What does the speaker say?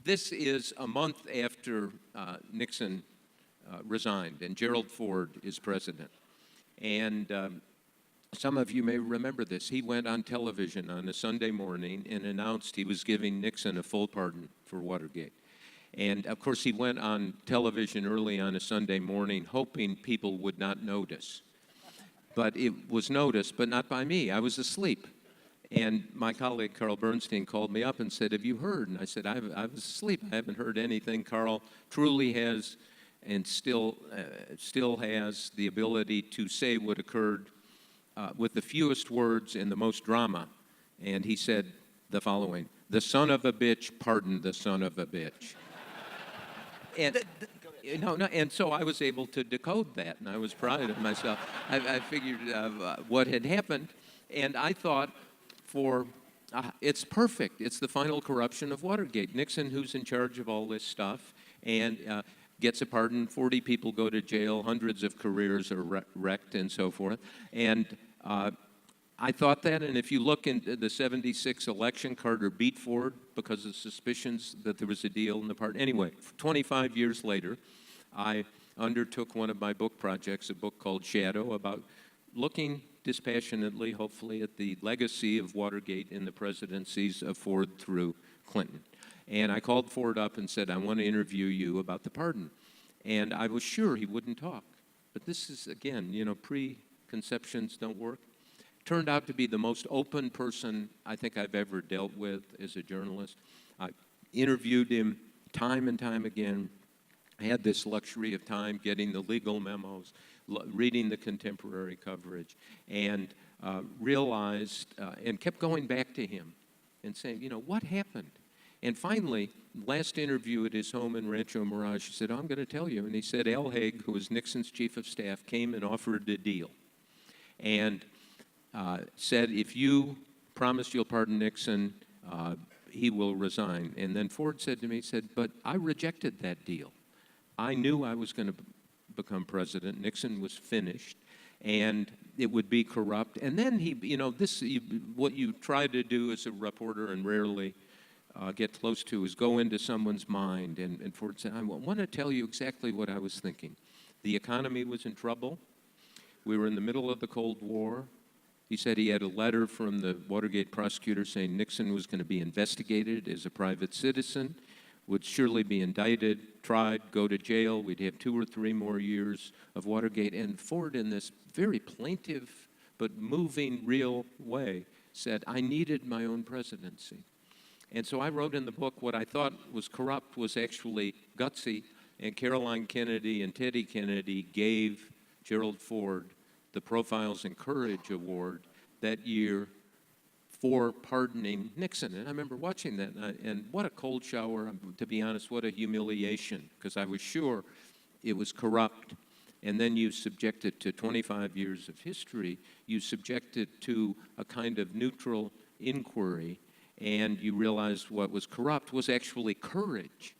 This is a month after Nixon resigned, and Gerald Ford is president. And some of you may remember this. He went on television on a Sunday morning and announced he was giving Nixon a full pardon for Watergate. And of course, he went on television early on a Sunday morning hoping people would not notice. But it was noticed, but not by me. I was asleep. And my colleague, Carl Bernstein, called me up and said, "Have you heard?" And I said, I was asleep. I haven't heard anything. Carl truly has and still has the ability to say what occurred with the fewest words and the most drama. And he said the following: "The son of a bitch pardoned the son of a bitch." And and so I was able to decode that, and I was proud of myself. I figured what had happened, and I thought, it's perfect. It's the final corruption of Watergate. Nixon, who's in charge of all this stuff, and gets a pardon. 40 people go to jail. Hundreds of careers are wrecked, and so forth. And I thought that, and if you look into the 76 election, Carter beat Ford because of suspicions that there was a deal in the pardon. Anyway, 25 years later, I undertook one of my book projects, a book called Shadow, about looking dispassionately, hopefully, at the legacy of Watergate in the presidencies of Ford through Clinton. And I called Ford up and said, "I want to interview you about the pardon." And I was sure he wouldn't talk. But this is, again, preconceptions don't work. Turned out to be the most open person I think I've ever dealt with as a journalist. I interviewed him time and time again. I had this luxury of time getting the legal memos, reading the contemporary coverage, and realized and kept going back to him and saying, what happened? And finally, last interview at his home in Rancho Mirage, he said, "I'm going to tell you." And he said, Al Haig, who was Nixon's chief of staff, came and offered a deal. And said, "If you promise you'll pardon Nixon, he will resign." And then Ford said to me, "But I rejected that deal. I knew I was going to become president. Nixon was finished, and it would be corrupt." And then what you try to do as a reporter and rarely get close to is go into someone's mind. And Ford said, "I want to tell you exactly what I was thinking. The economy was in trouble. We were in the middle of the Cold War." He said he had a letter from the Watergate prosecutor saying Nixon was going to be investigated as a private citizen, would surely be indicted, tried, go to jail. We'd have 2 or 3 more years of Watergate. And Ford, in this very plaintive but moving, real way, said, "I needed my own presidency." And so I wrote in the book what I thought was corrupt was actually gutsy, and Caroline Kennedy and Teddy Kennedy gave Gerald Ford the Profiles in Courage Award that year for pardoning Nixon. And I remember watching that, and what a cold shower, to be honest, what a humiliation, because I was sure it was corrupt. And then you subject it to 25 years of history, you subject it to a kind of neutral inquiry, and you realize what was corrupt was actually courage.